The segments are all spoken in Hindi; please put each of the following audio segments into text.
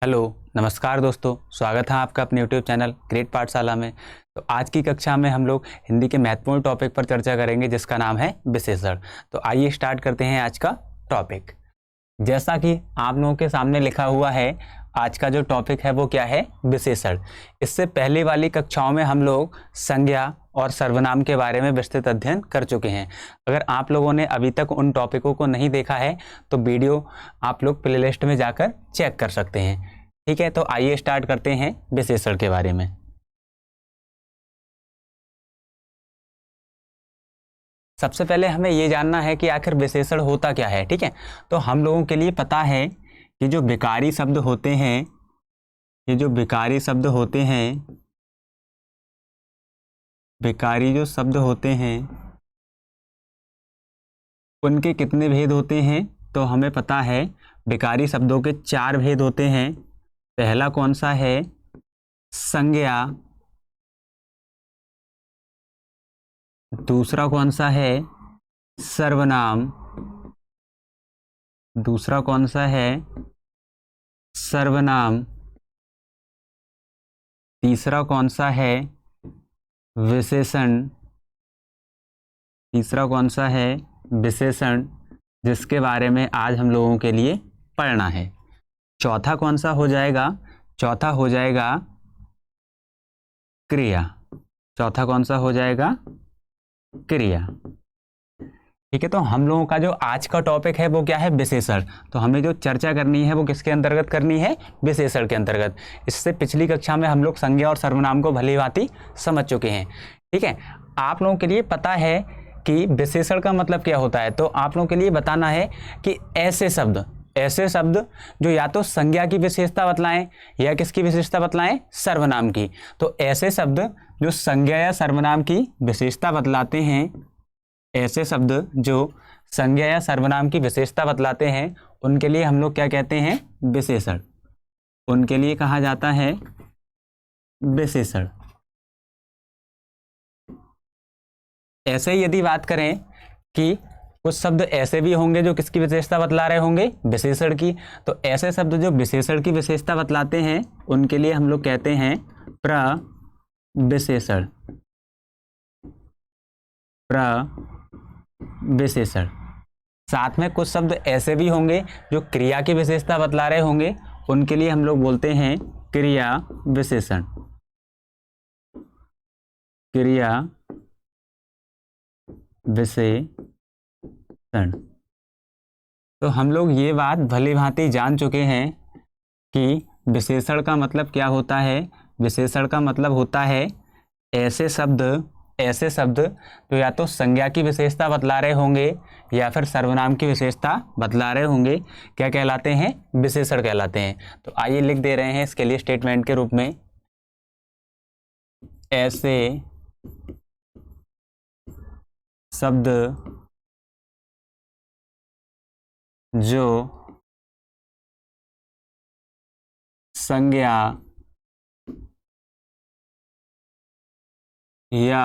हेलो, नमस्कार दोस्तों। स्वागत है आपका अपने यूट्यूब चैनल ग्रेट पाठशाला में। तो आज की कक्षा में हम लोग हिंदी के महत्वपूर्ण टॉपिक पर चर्चा करेंगे जिसका नाम है विशेषण। तो आइए स्टार्ट करते हैं आज का टॉपिक। जैसा कि आप लोगों के सामने लिखा हुआ है, आज का जो टॉपिक है वो क्या है? विशेषण। इससे पहले वाली कक्षाओं में हम लोग संज्ञा और सर्वनाम के बारे में विस्तृत अध्ययन कर चुके हैं। अगर आप लोगों ने अभी तक उन टॉपिकों को नहीं देखा है तो वीडियो आप लोग प्लेलिस्ट में जाकर चेक कर सकते हैं। ठीक है, तो आइए स्टार्ट करते हैं विशेषण के बारे में। सबसे पहले हमें ये जानना है कि आखिर विशेषण होता क्या है। ठीक है, तो हम लोगों के लिए पता है कि जो विकारी शब्द होते हैं, ये जो विकारी शब्द होते हैं, विकारी जो शब्द होते हैं उनके कितने भेद होते हैं? तो हमें पता है विकारी शब्दों के 4 भेद होते हैं। पहला कौन सा है? संज्ञा। दूसरा कौन सा है? सर्वनाम। दूसरा कौन सा है? सर्वनाम। तीसरा कौन सा है? विशेषण। तीसरा कौन सा है? विशेषण, जिसके बारे में आज हम लोगों के लिए पढ़ना है। चौथा कौन सा हो जाएगा? चौथा हो जाएगा क्रिया। चौथा कौन सा हो जाएगा? क्रिया। ठीक है, तो हम लोगों का जो आज का टॉपिक है वो क्या है? विशेषण। तो हमें जो चर्चा करनी है वो किसके अंतर्गत करनी है? विशेषण के अंतर्गत। इससे पिछली कक्षा में हम लोग संज्ञा और सर्वनाम को भली भांति समझ चुके हैं। ठीक है, आप लोगों के लिए पता है कि विशेषण का मतलब क्या होता है। तो आप लोगों के लिए बताना है कि ऐसे शब्द जो या तो संज्ञा की विशेषता बतलाएं या किसकी विशेषता बतलाएं? सर्वनाम की। तो ऐसे शब्द जो संज्ञा या सर्वनाम की विशेषता बतलाते हैं, ऐसे शब्द जो संज्ञा या सर्वनाम की विशेषता बतलाते हैं, उनके लिए हम लोग क्या कहते हैं? विशेषण। उनके लिए कहा जाता है विशेषण। ऐसे ही यदि बात करें कि कुछ शब्द ऐसे भी होंगे जो किसकी विशेषता बतला रहे होंगे? विशेषण की। तो ऐसे शब्द जो विशेषण की विशेषता बतलाते हैं उनके लिए हम लोग कहते हैं प्रविशेषण। प्रविशेषण। साथ में कुछ शब्द ऐसे भी होंगे जो क्रिया की विशेषता बतला रहे होंगे, उनके लिए हम लोग बोलते हैं क्रिया विशेषण। क्रिया विशेषण। तो हम लोग ये बात भली भांति जान चुके हैं कि विशेषण का मतलब क्या होता है। विशेषण का मतलब होता है ऐसे शब्द जो या तो संज्ञा की विशेषता बतला रहे होंगे या फिर सर्वनाम की विशेषता बतला रहे होंगे, क्या कहलाते हैं? विशेषण कहलाते हैं। तो आइए लिख दे रहे हैं इसके लिए स्टेटमेंट के रूप में, ऐसे शब्द जो संज्ञा या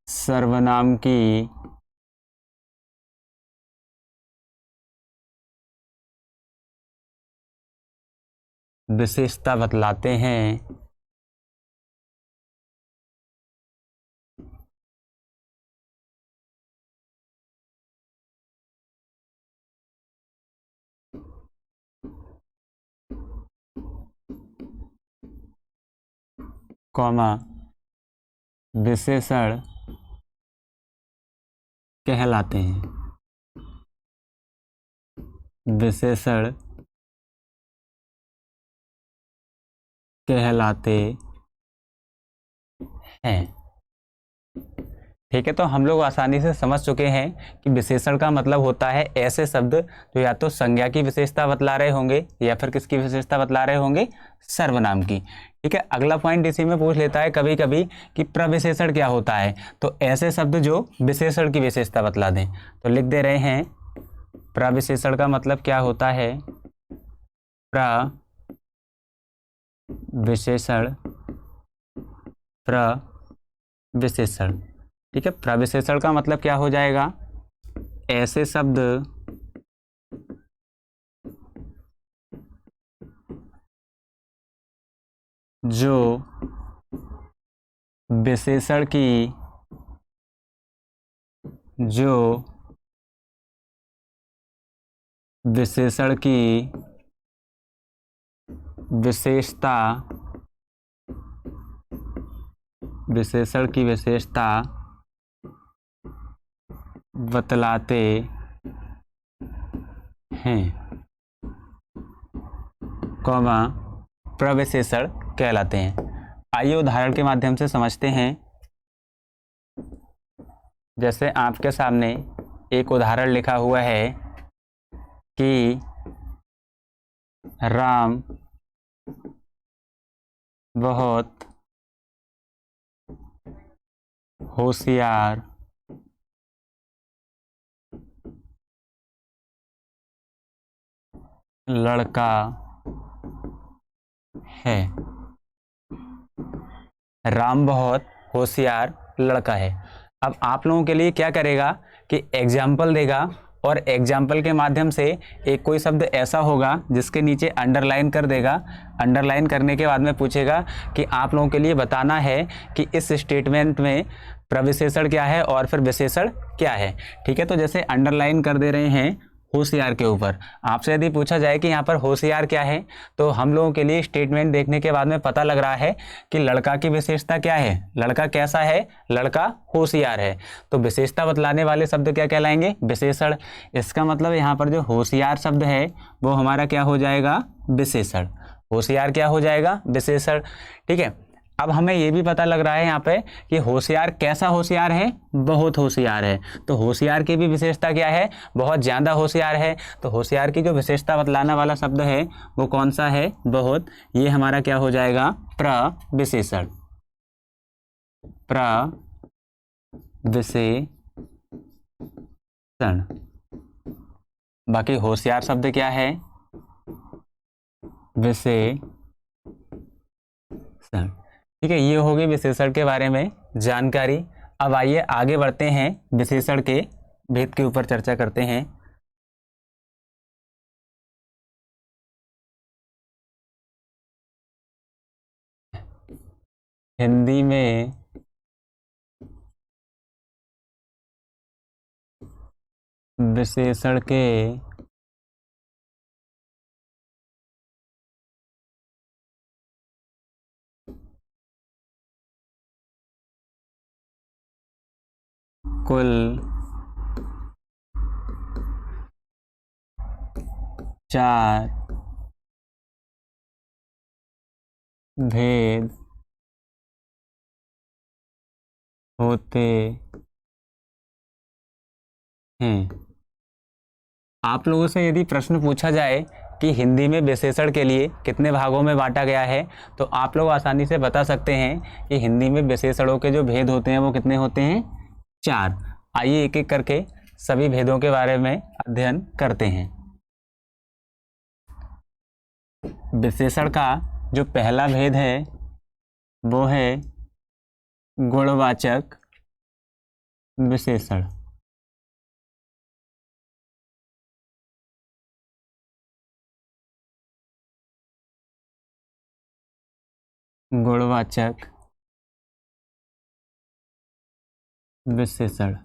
सर्वनाम की विशेषता बतलाते हैं, कॉमा विशेषण कहलाते हैं। विशेषण कहलाते हैं। ठीक है, तो हम लोग आसानी से समझ चुके हैं कि विशेषण का मतलब होता है ऐसे शब्द जो या तो संज्ञा की विशेषता बतला रहे होंगे या फिर किसकी विशेषता बतला रहे होंगे? सर्वनाम की। ठीक है, अगला पॉइंट इसी में पूछ लेता है कभी कभी कि प्रविशेषण क्या होता है। तो ऐसे शब्द जो विशेषण की विशेषता बतला दें। तो लिख दे रहे हैं प्रविशेषण का मतलब क्या होता है? प्रविशेषण। प्रविशेषण। ठीक है, प्रविशेषण का मतलब क्या हो जाएगा? ऐसे शब्द जो विशेषण की विशेषता बतलाते हैं, कॉमा प्रविशेषण कहलाते हैं। आइए उदाहरण के माध्यम से समझते हैं। जैसे आपके सामने एक उदाहरण लिखा हुआ है कि राम बहुत होशियार लड़का है। राम बहुत होशियार लड़का है। अब आप लोगों के लिए क्या करेगा कि एग्जाम्पल देगा और एग्जाम्पल के माध्यम से एक कोई शब्द ऐसा होगा जिसके नीचे अंडरलाइन कर देगा। अंडरलाइन करने के बाद में पूछेगा कि आप लोगों के लिए बताना है कि इस स्टेटमेंट में प्रविशेषण क्या है और फिर विशेषण क्या है। ठीक है, तो जैसे अंडरलाइन कर दे रहे हैं होशियार के ऊपर। आपसे यदि पूछा जाए कि यहाँ पर होशियार क्या है, तो हम लोगों के लिए स्टेटमेंट देखने के बाद में पता लग रहा है कि लड़का की विशेषता क्या है, लड़का कैसा है, लड़का होशियार है। तो विशेषता बतलाने वाले शब्द क्या कहलाएंगे, विशेषण। इसका मतलब यहाँ पर जो होशियार शब्द है वो हमारा क्या हो जाएगा, विशेषण। होशियार क्या हो जाएगा, विशेषण। ठीक है, अब हमें ये भी पता लग रहा है यहाँ पे कि होशियार कैसा होशियार है, बहुत होशियार है। तो होशियार की भी विशेषता क्या है, बहुत ज़्यादा होशियार है। तो होशियार की जो विशेषता बतलाने वाला शब्द है वो कौन सा है, बहुत। ये हमारा क्या हो जाएगा, प्रविशेषण। प्रविशेषण। बाकी होशियार शब्द क्या है, विशेषण। ठीक है, ये होगी विशेषण के बारे में जानकारी। अब आइए आगे बढ़ते हैं, विशेषण के भेद के ऊपर चर्चा करते हैं। हिंदी में विशेषण के कुल 4 भेद होते हैं। आप लोगों से यदि प्रश्न पूछा जाए कि हिंदी में विशेषण के लिए कितने भागों में बांटा गया है, तो आप लोग आसानी से बता सकते हैं कि हिंदी में विशेषणों के जो भेद होते हैं वो कितने होते हैं, 4। आइए एक एक करके सभी भेदों के बारे में अध्ययन करते हैं। विशेषण का जो पहला भेद है वो है गुणवाचक विशेषण। गुणवाचक विशेषण।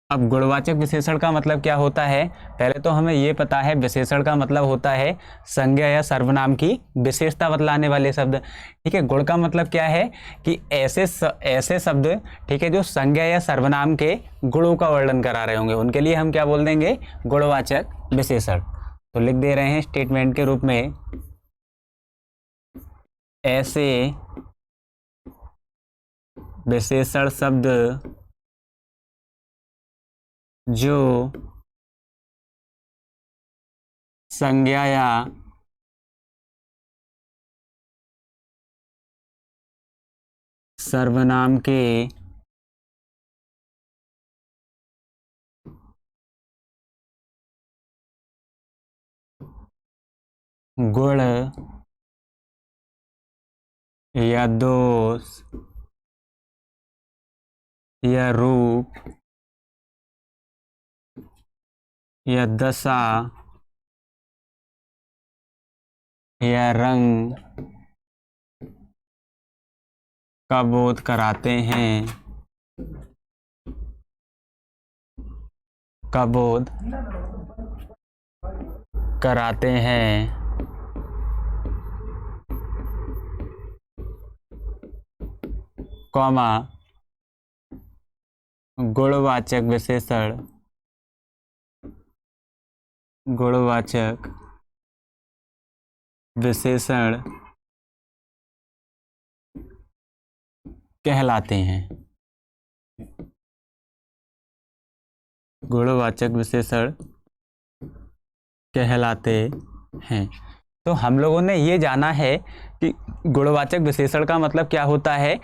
अब गुणवाचक विशेषण का मतलब क्या होता है, पहले तो हमें ये पता है विशेषण का मतलब होता है संज्ञा या सर्वनाम की विशेषता बतलाने वाले शब्द। ठीक है, गुण का मतलब क्या है कि ऐसे शब्द, ठीक है, जो संज्ञा या सर्वनाम के गुणों का वर्णन करा रहे होंगे, उनके लिए हम क्या बोल देंगे, गुणवाचक विशेषण। तो लिख दे रहे हैं स्टेटमेंट के रूप में, ऐसे विशेषण शब्द जो संज्ञा या सर्वनाम के गुण या दोष या रूप या दशा या रंग का बोध कराते हैं, का बोध कराते हैं, कॉमा गुणवाचक विशेषण, गुणवाचक विशेषण कहलाते हैं, गुणवाचक विशेषण कहलाते हैं। तो हम लोगों ने ये जाना है कि गुणवाचक विशेषण का मतलब क्या होता है।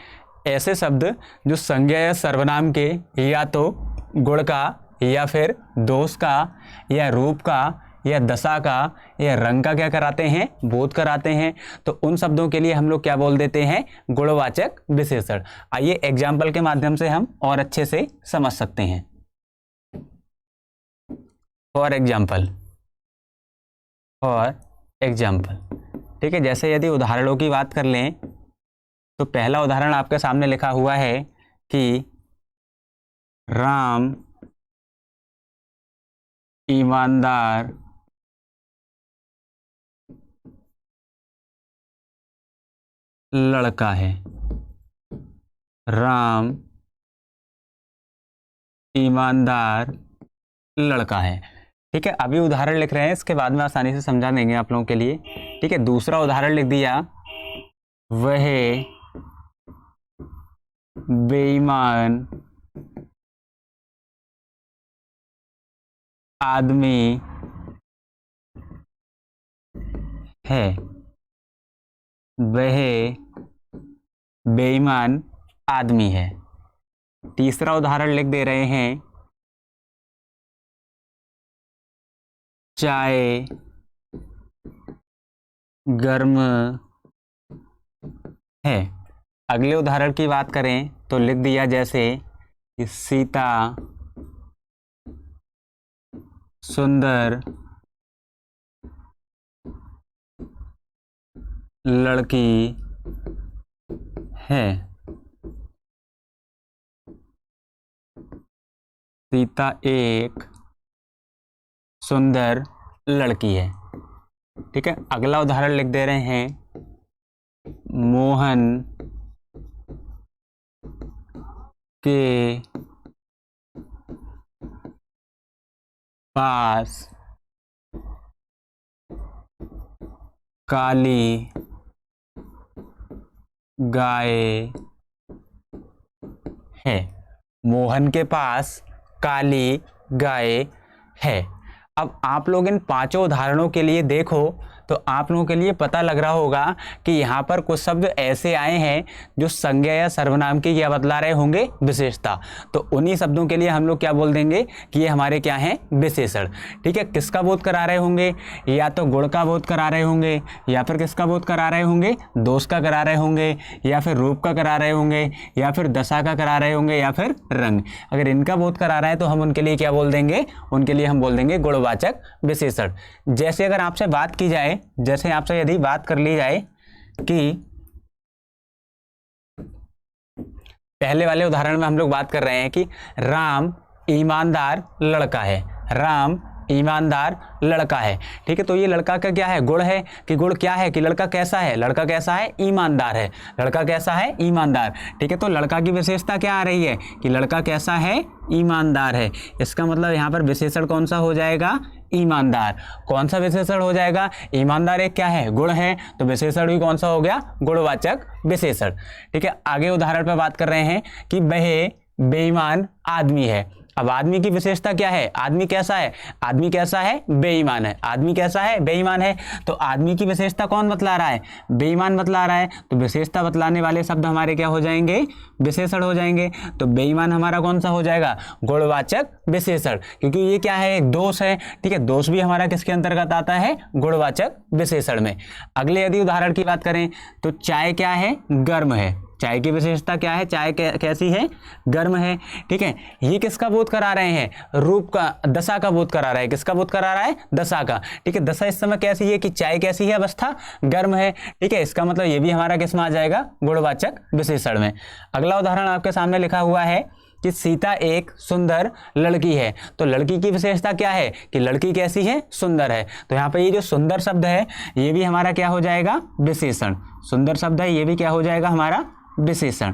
ऐसे शब्द जो संज्ञा या सर्वनाम के या तो गुण का या फिर दोष का या रूप का या दशा का या रंग का क्या कराते हैं, बोध कराते हैं। तो उन शब्दों के लिए हम लोग क्या बोल देते हैं, गुणवाचक विशेषण। आइए एग्जाम्पल के माध्यम से हम और अच्छे से समझ सकते हैं। फॉर एग्जाम्पल, ठीक है। जैसे यदि उदाहरणों की बात कर लें तो पहला उदाहरण आपके सामने लिखा हुआ है कि राम ईमानदार लड़का है। राम ईमानदार लड़का है, ठीक है। अभी उदाहरण लिख रहे हैं, इसके बाद में आसानी से समझा देंगे आप लोगों के लिए, ठीक है। दूसरा उदाहरण लिख दिया, वह बेईमान आदमी है, वह बेईमान आदमी है। तीसरा उदाहरण लिख दे रहे हैं, चाय गर्म है। अगले उदाहरण की बात करें तो लिख दिया जैसे कि सीता सुंदर लड़की है। सीता एक सुंदर लड़की है, ठीक है। अगला उदाहरण लिख दे रहे हैं, मोहन के पास काली गाय है। मोहन के पास काली गाय है। अब आप लोग इन पांचों उदाहरणों के लिए देखो तो आप लोगों के लिए पता लग रहा होगा कि यहाँ पर कुछ शब्द ऐसे आए हैं जो संज्ञा या सर्वनाम की क्या बतला रहे होंगे, विशेषता। तो उन्हीं शब्दों के लिए हम लोग क्या बोल देंगे कि ये हमारे क्या हैं, विशेषण, ठीक है। किसका बोध करा रहे होंगे, या तो गुण का बोध करा रहे होंगे, या फिर किसका बोध करा रहे होंगे, दोष का करा रहे होंगे, या फिर रूप का करा रहे होंगे, या फिर दशा का करा रहे होंगे, या फिर रंग। अगर इनका बोध करा रहा है तो हम उनके लिए क्या बोल देंगे, उनके लिए हम बोल देंगे गुणवाचक विशेषण। जैसे अगर आपसे बात की जाए, जैसे आपसे यदि बात कर ली जाए कि पहले वाले उदाहरण में हम लोग बात कर रहे हैं कि राम ईमानदार लड़का है, राम ईमानदार लड़का है, ठीक है। तो ये लड़का का क्या है, गुण है। कि गुण क्या है, कि लड़का कैसा है, लड़का कैसा है, ईमानदार है। लड़का कैसा है, ईमानदार, ठीक है। तो लड़का की विशेषता क्या आ रही है कि लड़का कैसा है, ईमानदार है। इसका मतलब यहाँ पर विशेषण कौन सा हो जाएगा, ईमानदार। कौन सा विशेषण हो जाएगा, ईमानदार एक क्या है, गुण है, तो विशेषण भी कौन सा हो गया, गुणवाचक विशेषण, ठीक है। आगे उदाहरण पर बात कर रहे हैं कि वह बेईमान आदमी है। अब आदमी की विशेषता क्या है, आदमी कैसा है, आदमी कैसा है, बेईमान है। आदमी कैसा है, बेईमान है। तो आदमी की विशेषता कौन बतला रहा है, बेईमान बतला रहा है। तो विशेषता बतलाने वाले शब्द हमारे क्या हो जाएंगे, विशेषण हो जाएंगे। तो बेईमान हमारा कौन सा हो जाएगा, गुणवाचक विशेषण, क्योंकि ये क्या है, एक दोष है, ठीक है। दोष भी हमारा किसके अंतर्गत आता है, गुणवाचक विशेषण में। अगले यदि उदाहरण की बात करें तो चाय क्या है, गर्म है, चाय की विशेषता क्या है, चाय कैसी है, गर्म है। ठीक है, ये किसका बोध करा रहे हैं, रूप का, दशा का बोध करा रहा है, किसका बोध करा रहा है, दशा का। ठीक है, दशा इस समय कैसी है कि चाय कैसी है, अवस्था गर्म है। ठीक है, इसका मतलब ये भी हमारा किस में आ जाएगा, गुणवाचक विशेषण में। अगला उदाहरण आपके सामने लिखा हुआ है कि सीता एक सुंदर लड़की है। तो लड़की की विशेषता क्या है कि लड़की कैसी है, सुंदर है। तो यहाँ पे ये जो सुंदर शब्द है ये भी हमारा क्या हो जाएगा, विशेषण। सुंदर शब्द है, ये भी क्या हो जाएगा, हमारा विशेषण।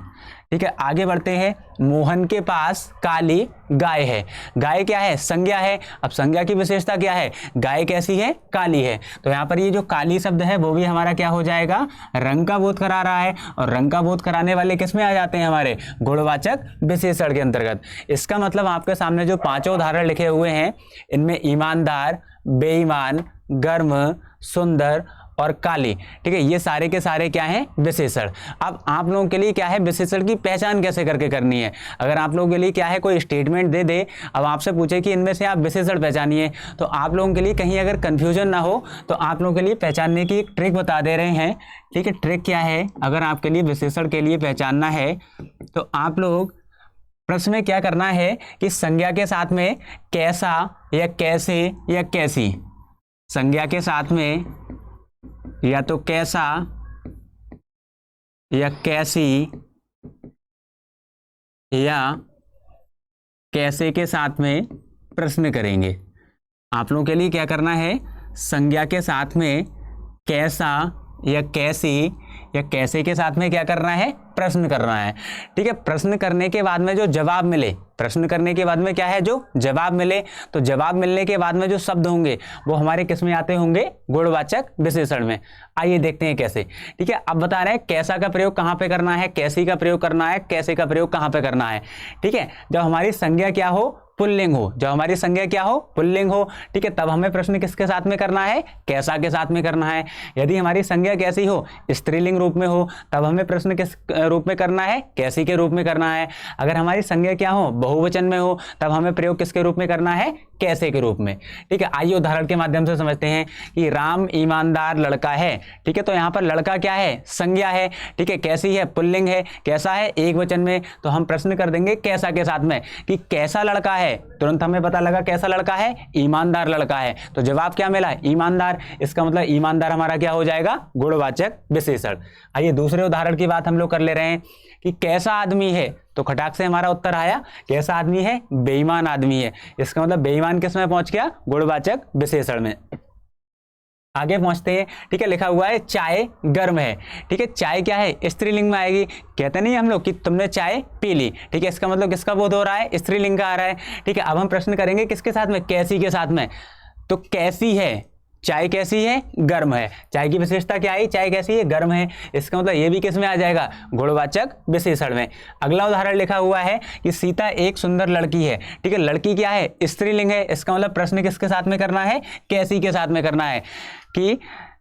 ठीक है, आगे बढ़ते हैं। मोहन के पास काली गाय है। गाय क्या है, संज्ञा है। अब संज्ञा की विशेषता क्या है, गाय कैसी है, काली है। तो यहाँ पर ये जो काली शब्द है वो भी हमारा क्या हो जाएगा, रंग का बोध करा रहा है। और रंग का बोध कराने वाले किस में आ जाते हैं, हमारे गुणवाचक विशेषण के अंतर्गत। इसका मतलब आपके सामने जो पांचों उदाहरण लिखे हुए हैं इनमें ईमानदार, बेईमान, गर्म, सुंदर और काली, ठीक है, ये सारे के सारे क्या हैं, विशेषण। अब आप लोगों के लिए क्या है, विशेषण की पहचान कैसे करके करनी है। अगर आप लोगों के लिए क्या है, कोई स्टेटमेंट दे दे, अब आपसे पूछे कि इनमें से आप विशेषण पहचानिए, तो आप लोगों के लिए कहीं अगर कंफ्यूजन ना हो तो आप लोगों के लिए पहचानने की एक ट्रिक बता दे रहे हैं। ठीक है, ट्रिक क्या है, अगर आपके लिए विशेषण के लिए पहचानना है तो आप लोग प्रश्न में क्या करना है कि संज्ञा के साथ में कैसा या कैसे या कैसी, संज्ञा के साथ में या तो कैसा या कैसी या कैसे के साथ में प्रश्न करेंगे। आप लोगों के लिए क्या करना है, संज्ञा के साथ में कैसा या कैसी या कैसे के साथ में क्या करना है, प्रश्न करना है। ठीक है, प्रश्न करने के बाद में जो जवाब मिले, प्रश्न करने के बाद में क्या है, जो जवाब मिले, तो जवाब मिलने के बाद में जो शब्द होंगे वो हमारे किस में आते होंगे, गुणवाचक विशेषण में। आइए देखते हैं कैसे। ठीक है, अब बता रहे हैं कैसा का प्रयोग कहां पे करना है, कैसी का प्रयोग करना है, कैसे का प्रयोग कहां पे करना है। ठीक है, जब हमारी संज्ञा क्या हो, पुल्लिंग हो, जब हमारी संज्ञा क्या हो, पुल्लिंग हो, ठीक है, तब हमें प्रश्न किसके साथ में करना है, कैसा के साथ में करना है। यदि हमारी संज्ञा कैसी हो, स्त्रीलिंग रूप में हो, तब हमें प्रश्न किस रूप में करना है, कैसी के रूप में करना है। अगर हमारी संज्ञा क्या हो, बहुवचन में हो, तब हमें प्रयोग किसके रूप में करना है, कैसे के रूप में। ठीक है, आइए उदाहरण के माध्यम से समझते हैं कि राम ईमानदार लड़का है। ठीक है, तो यहाँ पर लड़का क्या है, संज्ञा है। ठीक है, कैसी है, पुल्लिंग है, कैसा है, एक वचन में, तो हम प्रश्न कर देंगे कैसा के साथ में कि कैसा लड़का है। तुरंत हमें पता लगा कैसा लड़का है, ईमानदार लड़का है, तो जवाब क्या मिला, ईमानदार। इसका मतलब ईमानदार हमारा क्या हो जाएगा, गुणवाचक विशेषण। आइए दूसरे उदाहरण की बात हम लोग कर ले रहे हैं कि कैसा आदमी है, तो खटाक से हमारा उत्तर आया कैसा आदमी है, बेईमान आदमी है। इसका मतलब बेईमान किस में पहुंच गया, गुणवाचक विशेषण में। आगे पहुंचते हैं। ठीक है, लिखा हुआ है चाय गर्म है। ठीक है, चाय क्या है, स्त्रीलिंग में आएगी। कहते नहीं हम लोग कि तुमने चाय पी ली। ठीक है, इसका मतलब किसका बोध हो रहा है, स्त्रीलिंग का आ रहा है। ठीक है, अब हम प्रश्न करेंगे किसके साथ में, कैसी के साथ में। तो कैसी है, चाय कैसी है, गर्म है। चाय की विशेषता क्या है, चाय कैसी है, गर्म है। इसका मतलब ये भी किस में आ जाएगा, गुणवाचक विशेषण में। अगला उदाहरण लिखा हुआ है कि सीता एक सुंदर लड़की है। ठीक है, लड़की क्या है, स्त्रीलिंग है। इसका मतलब प्रश्न किसके साथ में करना है, कैसी के साथ में करना है कि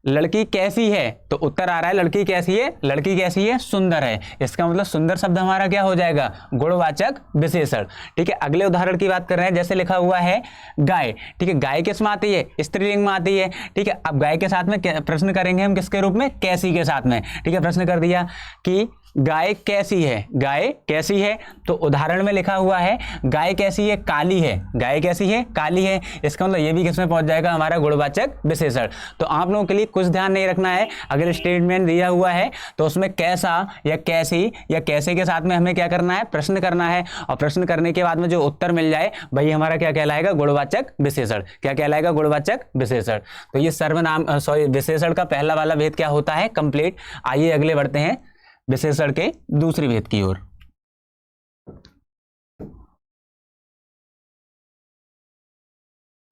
लड़की कैसी है, तो उत्तर आ रहा है लड़की कैसी है, लड़की कैसी है, सुंदर है। इसका मतलब सुंदर शब्द हमारा क्या हो जाएगा, गुणवाचक विशेषण। ठीक है, अगले उदाहरण की बात कर रहे हैं, जैसे लिखा हुआ है गाय। ठीक है, गाय किस में आती है, स्त्रीलिंग में आती है। ठीक है, अब गाय के साथ में प्रश्न करेंगे हम किसके रूप में, कैसी के साथ में। ठीक है, प्रश्न कर दिया कि गाय कैसी है, गाय कैसी है, तो उदाहरण में लिखा हुआ है गाय कैसी है, काली है। गाय कैसी है, काली है। इसका मतलब ये भी किसमें पहुंच जाएगा, हमारा गुणवाचक विशेषण। तो आप लोगों के लिए कुछ ध्यान नहीं रखना है, अगर स्टेटमेंट दिया हुआ है तो उसमें कैसा या कैसी या कैसे के साथ में हमें क्या करना है, प्रश्न करना है। और प्रश्न करने के बाद में जो उत्तर मिल जाए वही हमारा क्या कहलाएगा, गुणवाचक विशेषण। क्या कहलाएगा, गुणवाचक विशेषण। तो ये सर्वनाम विशेषण का पहला वाला भेद क्या होता है, कंप्लीट। आइए अगले बढ़ते हैं विशेषण के दूसरी भेद की ओर।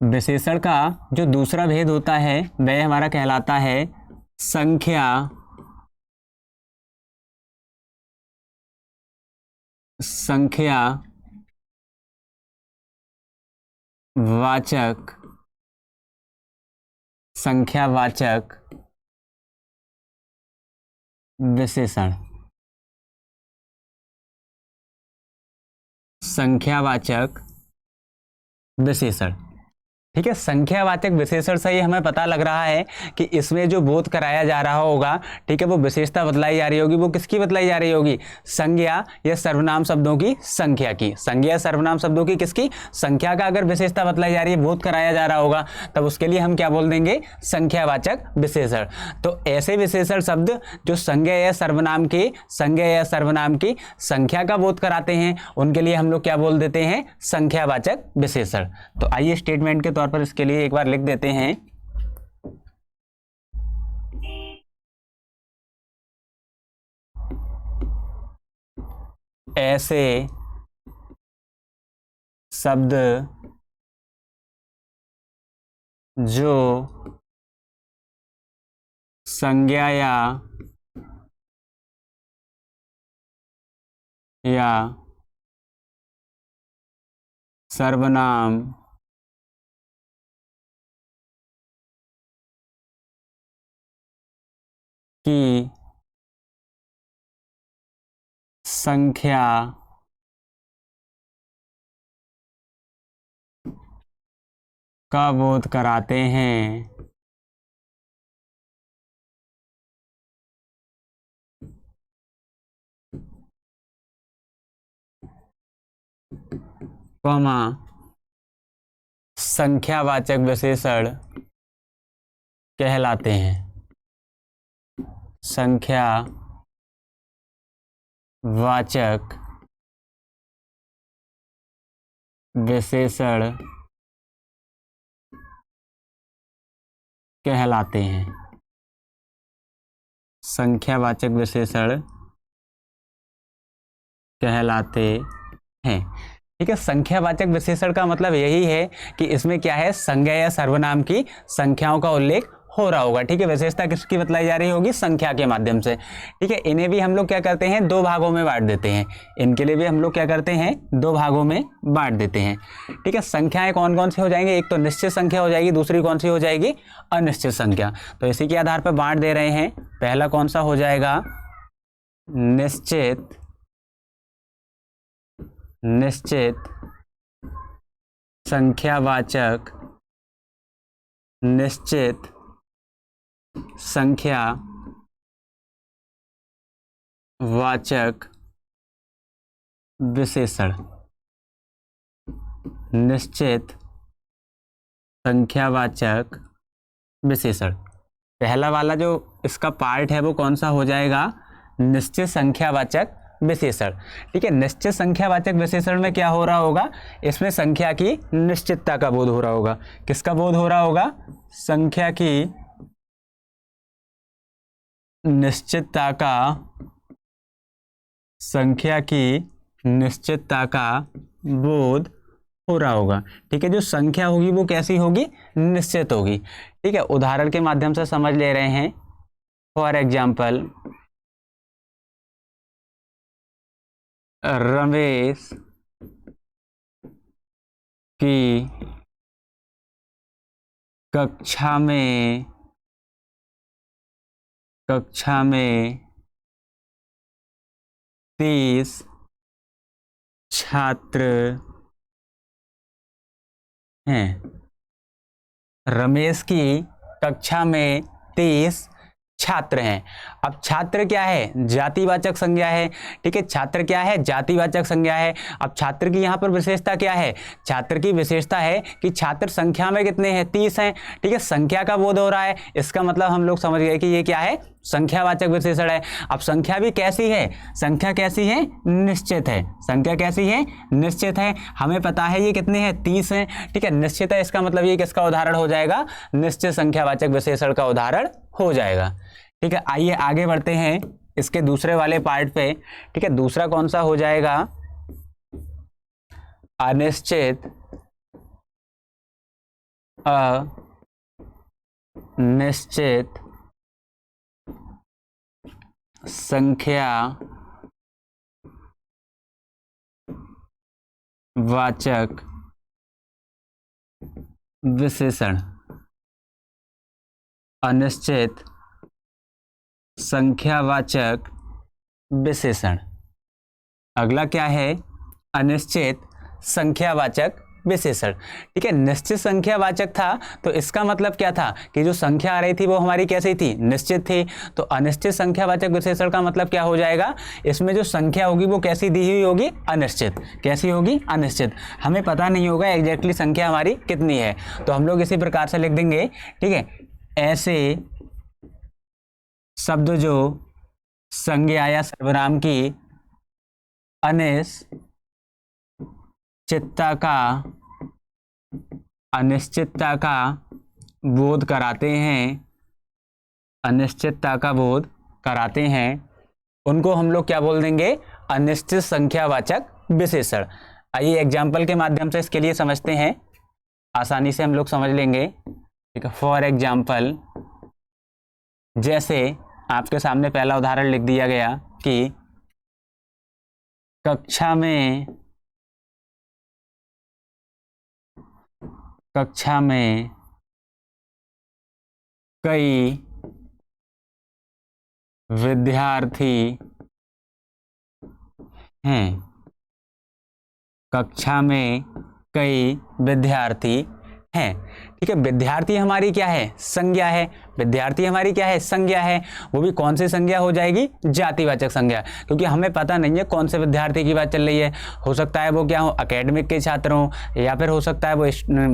विशेषण का जो दूसरा भेद होता है वह हमारा कहलाता है संख्या वाचक संख्यावाचक विशेषण। संख्यावाचक विशेषण। ठीक है, संख्यावाचक विशेषण से ही हमें पता लग रहा है कि इसमें जो बोध कराया जा रहा होगा, ठीक है, वो विशेषता बतलाई जा रही होगी, वो किसकी बतलाई जा रही होगी, संज्ञा या सर्वनाम शब्दों की संख्या की। संज्ञा या सर्वनाम शब्दों की किसकी, संख्या का अगर विशेषता बतलाई जा रही है, बोध कराया जा रहा होगा, तब उसके लिए हम क्या बोल देंगे, संख्यावाचक विशेषण। तो ऐसे विशेषण शब्द जो संज्ञा या सर्वनाम की संख्या का बोध कराते हैं, उनके लिए हम लोग क्या बोल देते हैं, संख्यावाचक विशेषण। तो आइए स्टेटमेंट के तौर पर इसके लिए एक बार लिख देते हैं, ऐसे शब्द जो संज्ञा या सर्वनाम की संख्या का बोध कराते हैं, कॉमा संख्यावाचक विशेषण कहलाते हैं। संख्यावाचक विशेषण कहलाते हैं। संख्यावाचक विशेषण कहलाते हैं। ठीक है, संख्यावाचक विशेषण का मतलब यही है कि इसमें क्या है, संज्ञा या सर्वनाम की संख्याओं का उल्लेख हो रहा होगा। ठीक है, विशेषता किसकी बतलाई जा रही होगी, संख्या के माध्यम से। ठीक है, इन्हें भी हम लोग क्या करते हैं, दो भागों में बांट देते हैं। इनके लिए भी हम लोग क्या करते हैं, दो भागों में बांट देते हैं। ठीक है, संख्याएं कौन कौन सी हो जाएंगी, एक तो निश्चित संख्या हो जाएगी, दूसरी कौन सी हो जाएगी, अनिश्चित संख्या। तो इसी के आधार पर बांट दे रहे हैं। पहला कौन सा हो जाएगा, निश्चित संख्यावाचक विशेषण। निश्चित संख्यावाचक विशेषण, पहला वाला जो इसका पार्ट है वो कौन सा हो जाएगा, निश्चित संख्यावाचक विशेषण। ठीक है, निश्चित संख्यावाचक विशेषण में क्या हो रहा होगा, इसमें संख्या की निश्चितता का बोध हो रहा होगा। किसका बोध हो रहा होगा, संख्या की निश्चितता का बोध हो रहा होगा। ठीक है, जो संख्या होगी वो कैसी होगी, निश्चित होगी। ठीक है, उदाहरण के माध्यम से समझ ले रहे हैं। फॉर एग्जाम्पल, रमेश की कक्षा में 30 छात्र हैं। रमेश की कक्षा में 30 छात्र हैं। अब छात्र क्या है, जातिवाचक संज्ञा है। ठीक है, छात्र क्या है, जातिवाचक संज्ञा है। अब छात्र की यहाँ पर विशेषता क्या है, छात्र की विशेषता है कि छात्र संख्या में कितने हैं, 30 हैं। ठीक है, संख्या का बोध हो रहा है, इसका मतलब हम लोग समझ गए कि ये क्या है, संख्यावाचक विशेषण है। अब संख्या भी कैसी है, संख्या कैसी है, निश्चित है। संख्या कैसी है, निश्चित है। हमें पता है ये कितने हैं, 30 हैं। ठीक है, निश्चित है, इसका मतलब ये किसका उदाहरण हो जाएगा, निश्चित संख्यावाचक विशेषण का उदाहरण हो जाएगा। ठीक है, आइए आगे बढ़ते हैं इसके दूसरे वाले पार्ट पे। ठीक है, दूसरा कौन सा हो जाएगा, अनिश्चित संख्यावाचक विशेषण। अनिश्चित संख्यावाचक विशेषण। अगला क्या है, अनिश्चित संख्यावाचक विशेषण। ठीक है, निश्चित संख्या वाचक था तो इसका मतलब क्या था कि जो संख्या आ रही थी वो हमारी कैसी थी, निश्चित थी। तो अनिश्चित संख्या वाचक विशेषण का मतलब क्या हो जाएगा, इसमें जो संख्या होगी वो कैसी दी हुई होगी, अनिश्चित। कैसी होगी, अनिश्चित। हमें पता नहीं होगा एग्जैक्टली संख्या हमारी कितनी है, तो हम लोग इसी प्रकार से लिख देंगे। ठीक है, ऐसे शब्द जो संज्ञा या सर्वनाम की अनिश्चितता का बोध कराते हैं, अनिश्चितता का बोध कराते हैं, उनको हम लोग क्या बोल देंगे, अनिश्चित संख्यावाचक विशेषण। आइए एग्जाम्पल के माध्यम से इसके लिए समझते हैं, आसानी से हम लोग समझ लेंगे। ठीक है, फॉर एग्जाम्पल, जैसे आपके सामने पहला उदाहरण लिख दिया गया कि कक्षा में कई विद्यार्थी हैं, कक्षा में कई विद्यार्थी हैं। ठीक है, विद्यार्थी हमारी क्या है, संज्ञा है। विद्यार्थी हमारी क्या है, संज्ञा है। वो भी कौन सी संज्ञा हो जाएगी, जातिवाचक संज्ञा, क्योंकि हमें पता नहीं है कौन से विद्यार्थी की बात चल रही है। हो सकता है वो क्या हो, एकेडमिक के छात्र हों, या फिर हो सकता है वो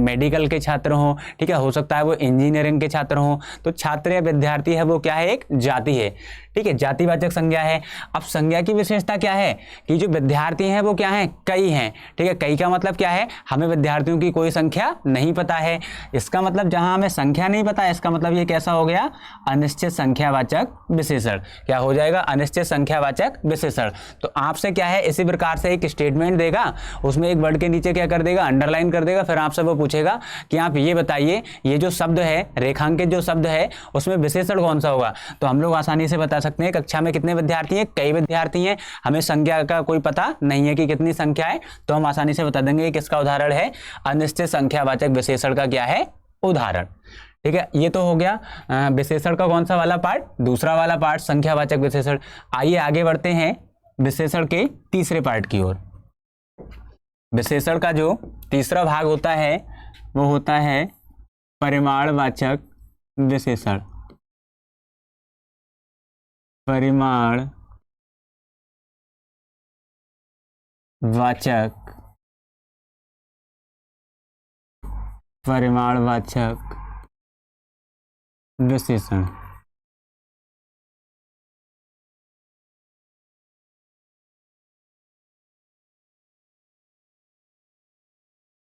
मेडिकल के छात्र हों। ठीक है, हो सकता है वो इंजीनियरिंग के छात्र हों। तो छात्र या विद्यार्थी है वो क्या है, एक जाति है। ठीक है, जातिवाचक संज्ञा है। अब संज्ञा की विशेषता क्या है कि जो विद्यार्थी हैं वो क्या है, कई हैं। ठीक है, कई का मतलब क्या है, हमें विद्यार्थियों की कोई संख्या नहीं पता है। इसका मतलब जहां हमें संख्या नहीं पता है, इसका मतलब ये कैसा हो गया, अनिश्चित संख्यावाचक विशेषण। क्या हो जाएगा, अनिश्चित संख्यावाचक विशेषण। तो आपसे क्या है, इसी प्रकार से एक स्टेटमेंट देगा, उसमें एक वर्ड के नीचे क्या कर देगा, अंडरलाइन कर देगा। फिर आपसे वो पूछेगा कि आप ये बताइए, ये जो शब्द है, रेखांकित जो शब्द है, उसमें विशेषण कौन सा होगा। तो हम लोग आसानी से बता सकते हैं, कक्षा में कितने विद्यार्थी हैं, कई विद्यार्थी हैं। हमें संख्या का कोई पता नहीं है कि कितनी संख्या है, तो हम आसानी से बता देंगे किसका उदाहरण है, अनिश्चित संख्यावाचक विशेषण का क्या है, उदाहरण। ठीक है, ये तो हो गया विशेषण का कौन सा वाला पार्ट, दूसरा वाला पार्ट, संख्यावाचक विशेषण। आइए आगे बढ़ते हैं विशेषण के तीसरे पार्ट की ओर। विशेषण का जो तीसरा भाग होता है वो होता है परिमाणवाचक विशेषण। परिमाणवाचक विशेषण।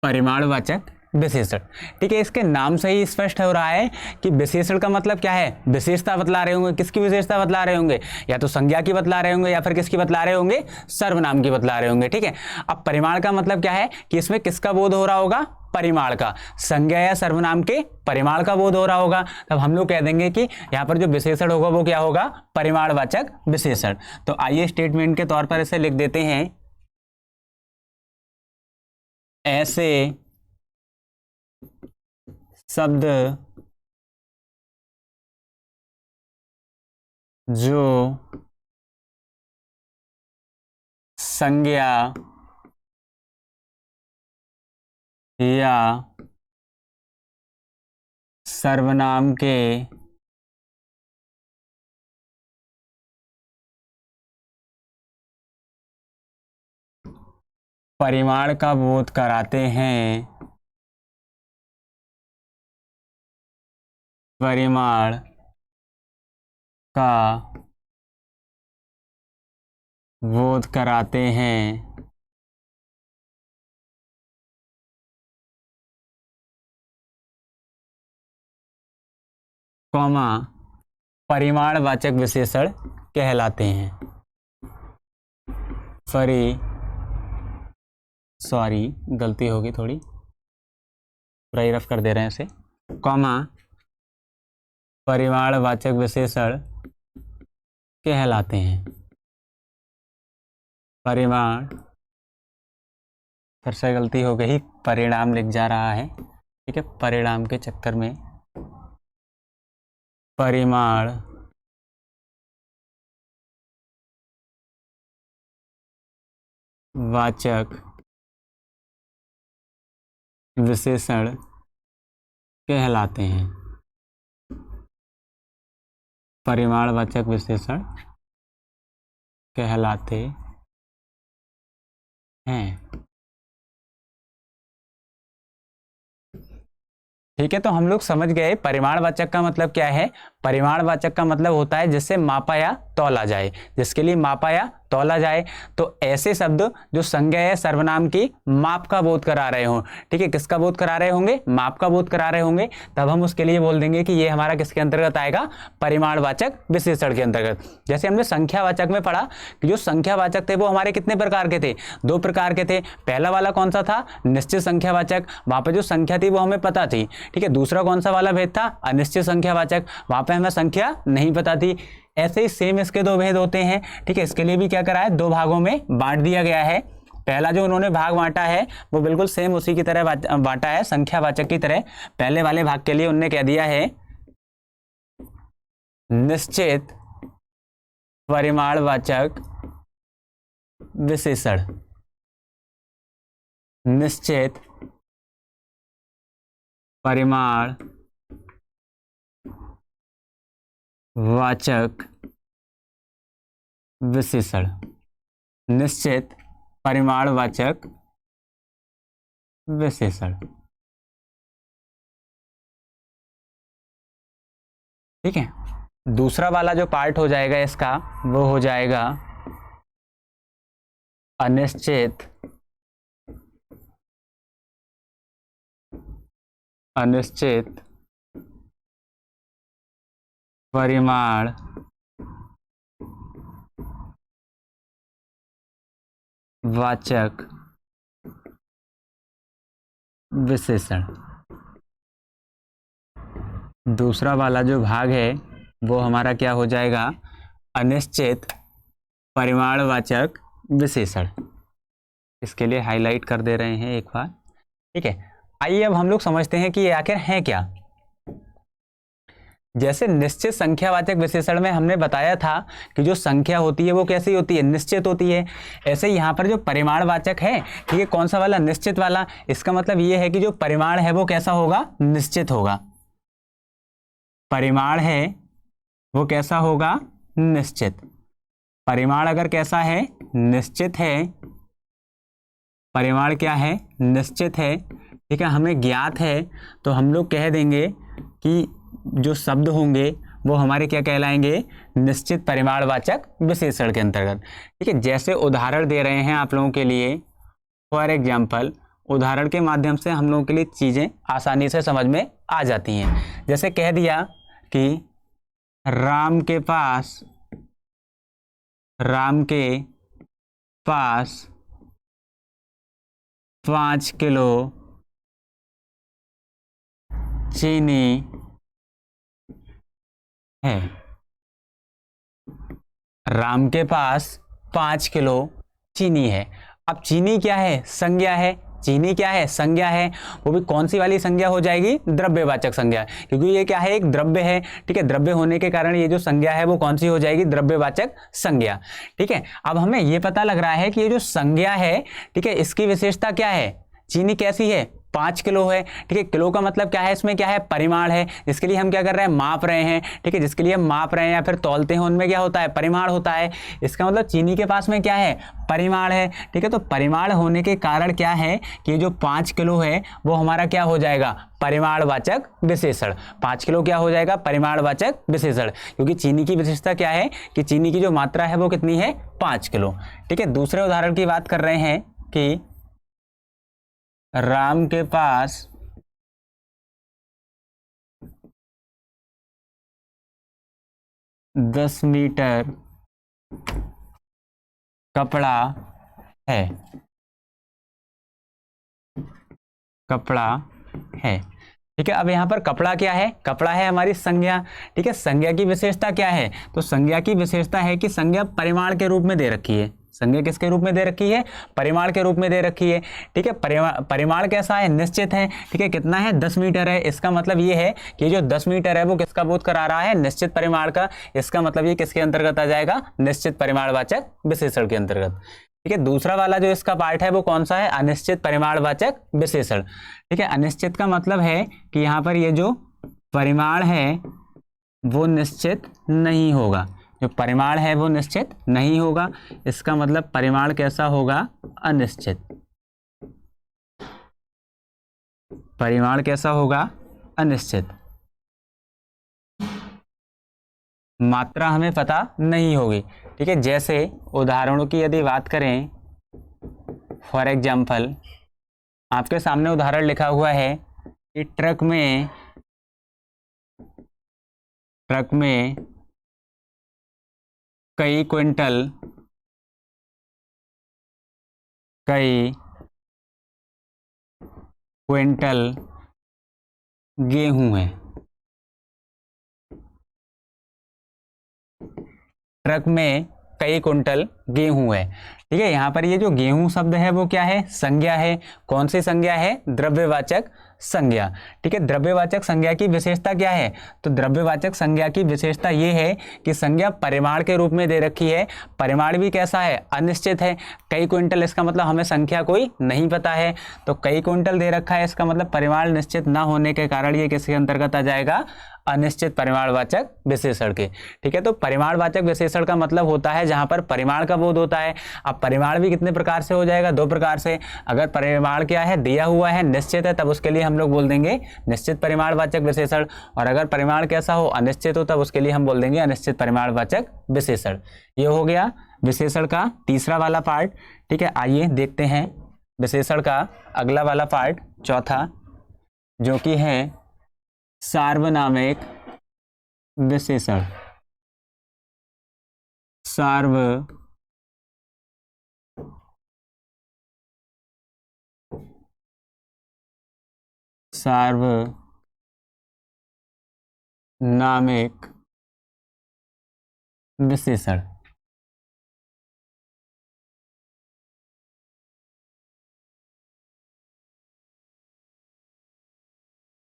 परिमाणवाचक विशेषण। ठीक है, इसके नाम से ही स्पष्ट हो रहा है कि विशेषण का मतलब क्या है, विशेषता बतला रहे होंगे। किसकी विशेषता बतला रहे होंगे, या तो संज्ञा की बतला रहे होंगे, या फिर किसकी बतला रहे होंगे, सर्वनाम की बतला रहे होंगे। ठीक है, अब परिमाण का मतलब क्या है कि इसमें किसका बोध हो रहा होगा, परिमाण का। संज्ञा या सर्वनाम के परिमाण का बोध हो रहा होगा, तब हम लोग कह देंगे कि यहाँ पर जो विशेषण होगा वो क्या होगा, परिमाणवाचक विशेषण। तो आइए स्टेटमेंट के तौर पर इसे लिख देते हैं, ऐसे शब्द जो संज्ञा या सर्वनाम के परिमाण का बोध कराते हैं, परिमाण का बोध कराते हैं, कॉमा परिमाणवाचक विशेषण कहलाते हैं। सॉरी गलती होगी थोड़ी, पूरा ही रफ कर दे रहे हैं इसे, कॉमा परिमाणवाचक विशेषण कहलाते हैं। परिमाण, फिर से गलती हो गई, परिणाम लिख जा रहा है। ठीक है, परिणाम के चक्कर में परिमाण वाचक विशेषण कहलाते हैं। परिमाणवाचक विशेषण कहलाते हैं। ठीक है, तो हम लोग समझ गए परिमाणवाचक का मतलब क्या है। परिमाणवाचक का मतलब होता है जिससे मापा या तौला जाए, जिसके लिए मापा या तौला जाए। तो ऐसे शब्द जो संज्ञा या सर्वनाम की माप का बोध करा रहे हों, ठीक है, किसका बोध करा रहे होंगे, माप का बोध करा रहे होंगे, तब हम उसके लिए बोल देंगे कि ये हमारा किसके अंतर्गत आएगा, परिमाणवाचक विशेषण के अंतर्गत। जैसे हमने संख्यावाचक में पढ़ा कि जो संख्यावाचक थे वो हमारे कितने प्रकार के थे, 2 प्रकार के थे। पहला वाला कौन सा था, निश्चित संख्यावाचक, वहां पर जो संख्या थी वो हमें पता थी, ठीक है। दूसरा कौन सा वाला भेद था, अनिश्चित संख्यावाचक, वहां पे हमें संख्या नहीं पता थी। ऐसे ही सेम इसके 2 भेद होते हैं, ठीक है। इसके लिए भी क्या करा है, 2 भागों में बांट दिया गया है। पहला जो उन्होंने भाग बांटा है वो बिल्कुल सेम उसी की तरह बांटा है, संख्यावाचक की तरह। पहले वाले भाग के लिए उन्होंने कह दिया है निश्चित परिमाणवाचक विशेषण। निश्चित परिमाण वाचक विशेषण। निश्चित परिमाणवाचक विशेषण, ठीक है। दूसरा वाला जो पार्ट हो जाएगा इसका वो हो जाएगा अनिश्चित परिमाण वाचक विशेषण। दूसरा वाला जो भाग है वो हमारा क्या हो जाएगा, अनिश्चित परिमाणवाचक विशेषण। इसके लिए हाईलाइट कर दे रहे हैं एक बार, ठीक है। आइए अब हम लोग समझते हैं कि ये आखिर है क्या। जैसे निश्चित संख्यावाचक विशेषण में हमने बताया था कि जो संख्या होती है वो कैसी होती है, निश्चित होती है। ऐसे यहाँ पर जो परिमाणवाचक है, ठीक है, कौन सा वाला, निश्चित वाला। इसका मतलब ये है कि जो परिमाण है वो कैसा होगा, निश्चित होगा। परिमाण है वो कैसा होगा, निश्चित। परिमाण अगर कैसा है, निश्चित है, परिमाण क्या है, निश्चित है, ठीक है, हमें ज्ञात है, तो हम लोग कह देंगे कि जो शब्द होंगे वो हमारे क्या कहलाएंगे, निश्चित परिमाणवाचक विशेषण के अंतर्गत, ठीक है। जैसे उदाहरण दे रहे हैं आप लोगों के लिए, फॉर एग्जाम्पल, उदाहरण के माध्यम से हम लोगों के लिए चीज़ें आसानी से समझ में आ जाती हैं। जैसे कह दिया कि राम के पास 5 किलो चीनी है। राम के पास 5 किलो चीनी है। अब चीनी क्या है, संज्ञा है। चीनी क्या है, संज्ञा है। वो भी कौन सी वाली संज्ञा हो जाएगी, द्रव्यवाचक संज्ञा, क्योंकि ये क्या है, एक द्रव्य है, ठीक है। द्रव्य होने के कारण ये जो संज्ञा है वो कौन सी हो जाएगी, द्रव्यवाचक संज्ञा, ठीक है। अब हमें ये पता लग रहा है कि ये जो संज्ञा है, ठीक है, इसकी विशेषता क्या है, चीनी कैसी है, 5 किलो है, ठीक है। किलो का मतलब क्या है, इसमें क्या है, परिमाण है, जिसके लिए हम क्या कर रहे हैं, माप रहे हैं, ठीक है। जिसके लिए हम माप रहे हैं या फिर तौलते हैं, उनमें क्या होता है, परिमाण होता है। इसका मतलब चीनी के पास में क्या है, परिमाण है, ठीक है। तो परिमाण होने के कारण क्या है कि जो 5 किलो है वो हमारा क्या हो जाएगा, परिमाणवाचक विशेषण। 5 किलो क्या हो जाएगा, परिमाणवाचक विशेषण, क्योंकि चीनी की विशेषता क्या है कि चीनी की जो मात्रा है वो कितनी है, 5 किलो, ठीक है। दूसरे उदाहरण की बात कर रहे हैं कि राम के पास 10 मीटर कपड़ा है। ठीक है। अब यहाँ पर कपड़ा क्या है, कपड़ा है हमारी संज्ञा, ठीक है। संज्ञा की विशेषता क्या है, तो संज्ञा की विशेषता है कि संज्ञा परिमाण के रूप में दे रखी है। संज्ञा किसके रूप में दे रखी है, परिमाण के रूप में दे रखी है, ठीक है। परिमाण कैसा है, निश्चित है, ठीक है। कितना है, 10 मीटर है। इसका मतलब ये है कि जो 10 मीटर है वो किसका बोध करा रहा है, निश्चित परिमाण का। इसका मतलब ये किसके अंतर्गत आ जाएगा, निश्चित परिमाणवाचक विशेषण के अंतर्गत, ठीक है। दूसरा वाला जो इसका पार्ट है वो कौन सा है, अनिश्चित परिमाणवाचक विशेषण। ठीक है, अनिश्चित का मतलब है कि यहाँ पर ये जो परिमाण है वो निश्चित नहीं होगा, जो परिमाण है वो निश्चित नहीं होगा, इसका मतलब परिमाण कैसा होगा, अनिश्चित। परिमाण कैसा होगा, अनिश्चित। मात्रा हमें पता नहीं होगी। ठीक है, जैसे उदाहरणों की यदि बात करें, फॉर एग्जाम्पल आपके सामने उदाहरण लिखा हुआ है कि ट्रक में कई क्विंटल गेहूं है। ट्रक में कई कुंटल गेहूं है। ठीक है, यहाँ पर ये जो गेहूं शब्द है वो क्या है, संज्ञा है। कौन सी संज्ञा है, द्रव्यवाचक संज्ञा। ठीक है, द्रव्यवाचक संज्ञा की विशेषता क्या है, तो द्रव्यवाचक संज्ञा की विशेषता ये है कि संज्ञा परिमाण के रूप में दे रखी है, परिमाण भी कैसा है, अनिश्चित है। कई क्विंटल, इसका मतलब हमें संख्या कोई नहीं पता है, तो कई क्विंटल दे रखा है, इसका मतलब परिमाण निश्चित ना होने के कारण ये किसके अंतर्गत आ जाएगा, अनिश्चित परिमाणवाचक विशेषण के। ठीक है, तो परिमाणवाचक विशेषण का मतलब होता है जहां पर परिमाण का बोध होता है। अब परिमाण भी कितने प्रकार से हो जाएगा, दो प्रकार से। अगर परिमाण क्या है, दिया हुआ है, निश्चित है, तब उसके लिए हम लोग बोल देंगे निश्चित परिमाणवाचक विशेषण, और अगर परिमाण कैसा हो, अनिश्चित हो, तब उसके लिए हम बोल देंगे अनिश्चित परिमाणवाचक विशेषण। ये हो गया विशेषण का तीसरा वाला पार्ट। ठीक है, आइए देखते हैं विशेषण का अगला वाला पार्ट, चौथा, जो कि है सार्वनामिक विशेषण। सार्वनामिक विशेषण।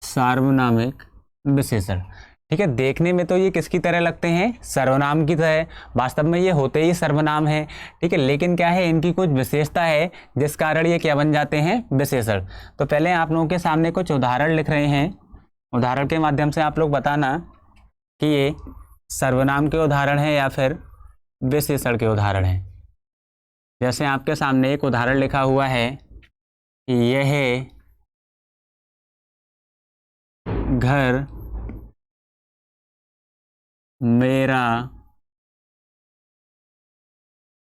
सार्वनामिक विशेषण। ठीक है, देखने में तो ये किसकी तरह लगते हैं, सर्वनाम की तरह। वास्तव में ये होते ही सर्वनाम है। ठीक है, लेकिन क्या है, इनकी कुछ विशेषता है जिस कारण ये क्या बन जाते हैं, विशेषण। तो पहले आप लोगों के सामने कुछ उदाहरण लिख रहे हैं, उदाहरण के माध्यम से आप लोग बताना कि ये सर्वनाम के उदाहरण हैं या फिर विशेषण के उदाहरण हैं। जैसे आपके सामने एक उदाहरण लिखा हुआ है कि यह घर मेरा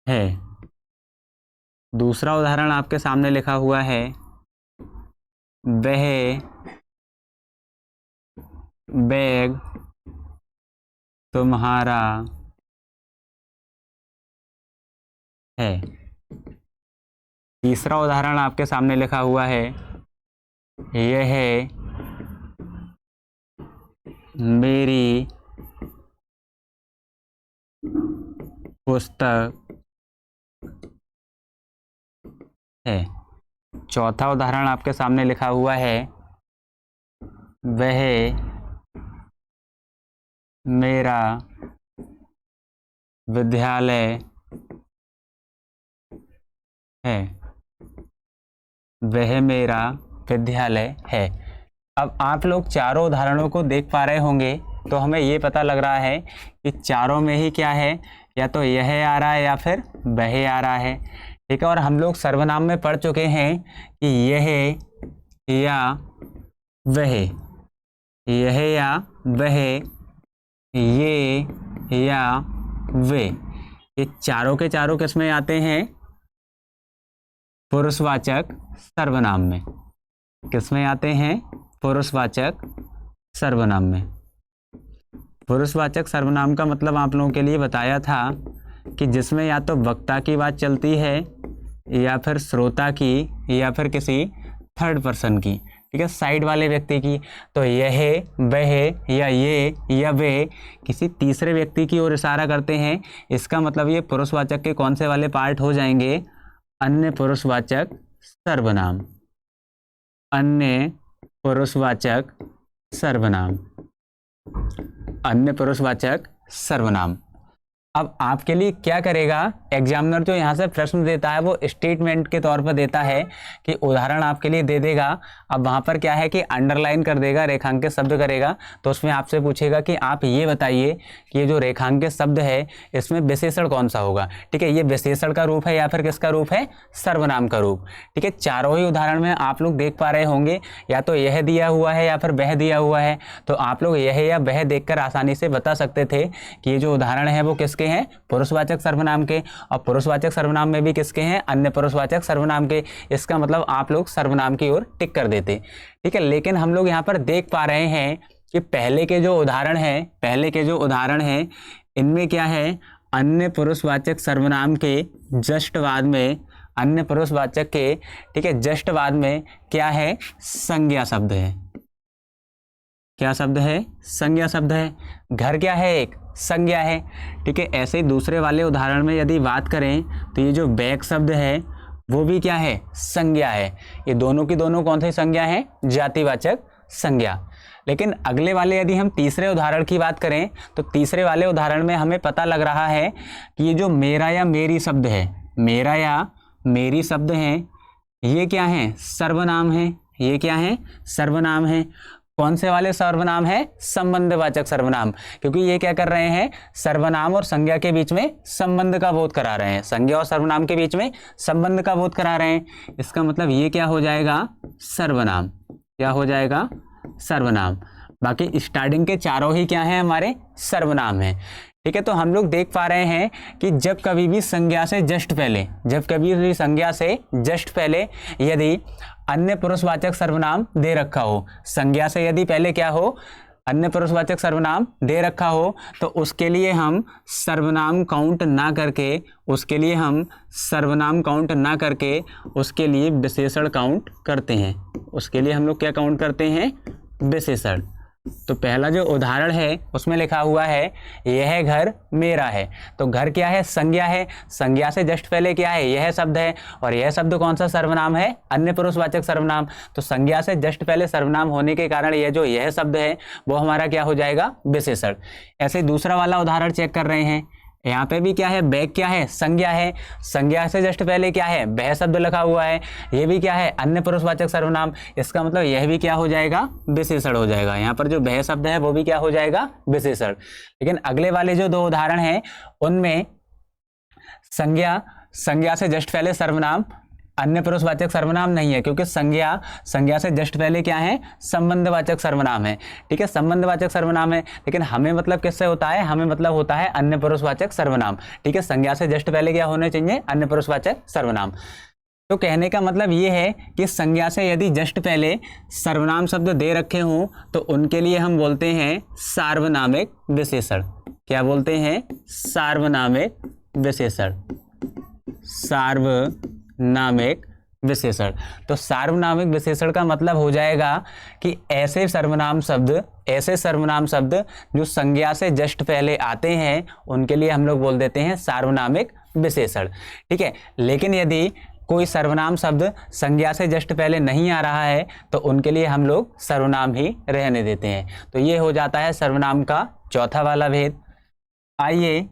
है। दूसरा उदाहरण आपके सामने लिखा हुआ है, वह बैग तुम्हारा है। तीसरा उदाहरण आपके सामने लिखा हुआ है, यह मेरी पुस्तक है। चौथा उदाहरण आपके सामने लिखा हुआ है, वह मेरा विद्यालय है। वह मेरा विद्यालय है। अब आप लोग चारों उदाहरणों को देख पा रहे होंगे, तो हमें ये पता लग रहा है कि चारों में ही क्या है, या तो यह आ रहा है या फिर वह आ रहा है। ठीक है, और हम लोग सर्वनाम में पढ़ चुके हैं कि यह या वह, यह या वह, ये या वे, ये चारों के चारों किस में आते हैं, पुरुषवाचक सर्वनाम में। किस में आते हैं, पुरुषवाचक सर्वनाम में। पुरुषवाचक सर्वनाम का मतलब आप लोगों के लिए बताया था कि जिसमें या तो वक्ता की बात चलती है, या फिर श्रोता की, या फिर किसी थर्ड पर्सन की। ठीक है, साइड वाले व्यक्ति की। तो यह, वह या ये या वे किसी तीसरे व्यक्ति की ओर इशारा करते हैं। इसका मतलब ये पुरुषवाचक के कौन से वाले पार्ट हो जाएंगे, अन्य पुरुषवाचक सर्वनाम। अन्य पुरुषवाचक सर्वनाम। अन्य पुरुषवाचक सर्वनाम। अब आपके लिए क्या करेगा एग्जामिनर, जो यहाँ से प्रश्न देता है वो स्टेटमेंट के तौर पर देता है कि उदाहरण आपके लिए दे देगा। अब वहाँ पर क्या है कि अंडरलाइन कर देगा, रेखांकित शब्द करेगा। तो उसमें आपसे पूछेगा कि आप ये बताइए कि ये जो रेखांकित शब्द है इसमें विशेषण कौन सा होगा। ठीक है, ये विशेषण का रूप है या फिर किसका रूप है, सर्वनाम का रूप। ठीक है, चारों ही उदाहरण में आप लोग देख पा रहे होंगे, या तो यह दिया हुआ है या फिर वह दिया हुआ है। तो आप लोग यह या वह देखकर आसानी से बता सकते थे कि ये जो उदाहरण है वो किसके हैं, पुरुषवाचक सर्वनाम के। और पुरुषवाचक सर्वनाम में भी किसके हैं, अन्य पुरुषवाचक सर्वनाम के। इसका मतलब आप लोग सर्वनाम की ओर टिक कर देते। ठीक है, लेकिन हम लोग यहाँ पर देख पा रहे हैं कि पहले के जो उदाहरण हैं इनमें क्या है, अन्य पुरुषवाचक सर्वनाम के जस्ट बाद में, अन्य पुरुषवाचक के, ठीक है, जस्ट बाद में क्या है, संज्ञा शब्द है। क्या शब्द है, संज्ञा शब्द है। घर क्या है, एक संज्ञा है। ठीक है, ऐसे ही दूसरे वाले उदाहरण में यदि बात करें तो ये जो बैग शब्द है वो भी क्या है, संज्ञा है। ये दोनों की दोनों कौन सी संज्ञा है, जातिवाचक संज्ञा। लेकिन अगले वाले यदि हम तीसरे उदाहरण की बात करें तो तीसरे वाले उदाहरण में हमें पता लग रहा है कि ये जो मेरा या मेरी शब्द है, मेरा या मेरी शब्द हैं, ये क्या है, सर्वनाम है। ये क्या है, सर्वनाम है। कौन से वाले सर्वनाम है, संबंधवाचक सर्वनाम, क्योंकि ये क्या कर रहे हैं, सर्वनाम और संज्ञा के बीच में संबंध का बोध करा रहे हैं। संज्ञा और सर्वनाम के बीच में संबंध का बोध करा रहे हैं। इसका मतलब ये क्या हो जाएगा, सर्वनाम। क्या हो जाएगा, सर्वनाम। बाकी स्टार्टिंग के चारों ही क्या है, हमारे सर्वनाम है। ठीक है, तो हम लोग देख पा रहे हैं कि जब कभी भी संज्ञा से जस्ट पहले यदि अन्य पुरुषवाचक सर्वनाम दे रखा हो, संज्ञा से यदि पहले क्या हो, अन्य पुरुषवाचक सर्वनाम दे रखा हो, तो उसके लिए हम सर्वनाम काउंट ना करके, उसके लिए विशेषण काउंट करते हैं। उसके लिए हम लोग क्या काउंट करते हैं, विशेषण। तो पहला जो उदाहरण है उसमें लिखा हुआ है यह घर मेरा है। तो घर क्या है, संज्ञा है। संज्ञा से जस्ट पहले क्या है, यह शब्द है। और यह शब्द कौन सा सर्वनाम है, अन्य पुरुषवाचक सर्वनाम। तो संज्ञा से जस्ट पहले सर्वनाम होने के कारण यह जो यह शब्द है वो हमारा क्या हो जाएगा, विशेषण। ऐसे दूसरा वाला उदाहरण चेक कर रहे हैं, यहाँ पे भी क्या है, बैग क्या है, संज्ञा है। संज्ञा से जस्ट पहले क्या है, वह शब्द लिखा हुआ है। ये भी क्या है, अन्य पुरुषवाचक सर्वनाम। इसका मतलब यह भी क्या हो जाएगा, विशेषण हो जाएगा। यहाँ पर जो वह शब्द है वो भी क्या हो जाएगा, विशेषण। लेकिन अगले वाले जो दो उदाहरण हैं उनमें संज्ञा से जस्ट पहले सर्वनाम, अन्य पुरुषवाचक सर्वनाम नहीं है, क्योंकि संज्ञा से जस्ट पहले क्या है, संबंधवाचक सर्वनाम है। ठीक है, संबंधवाचक सर्वनाम है। लेकिन हमें मतलब किससे होता है, हमें मतलब होता है अन्य पुरुषवाचक सर्वनाम। ठीक है, संज्ञा से जस्ट पहले क्या होने चाहिए, अन्य पुरुषवाचक सर्वनाम। तो कहने का मतलब ये है कि संज्ञा से यदि जस्ट पहले सर्वनाम शब्द दे रखे हों तो उनके लिए हम बोलते हैं सार्वनामिक विशेषण। क्या बोलते हैं, सार्वनामिक विशेषण। सार्वनामिक विशेषण। तो सार्वनामिक विशेषण का मतलब हो जाएगा कि ऐसे सर्वनाम शब्द जो संज्ञा से जस्ट पहले आते हैं उनके लिए हम लोग बोल देते हैं सार्वनामिक विशेषण। ठीक है, लेकिन यदि कोई सर्वनाम शब्द संज्ञा से जस्ट पहले नहीं आ रहा है तो उनके लिए हम लोग सर्वनाम ही रहने देते हैं। तो ये हो जाता है सर्वनाम का चौथा वाला भेद। आइए,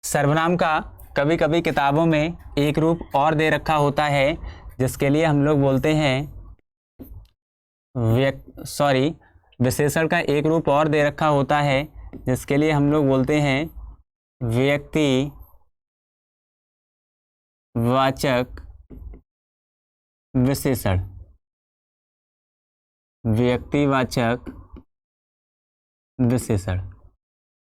सर्वनाम का कभी कभी किताबों में एक रूप और दे रखा होता है जिसके लिए हम लोग बोलते हैं विशेषण का एक रूप और दे रखा होता है जिसके लिए हम लोग बोलते हैं व्यक्तिवाचक विशेषण। व्यक्तिवाचक विशेषण।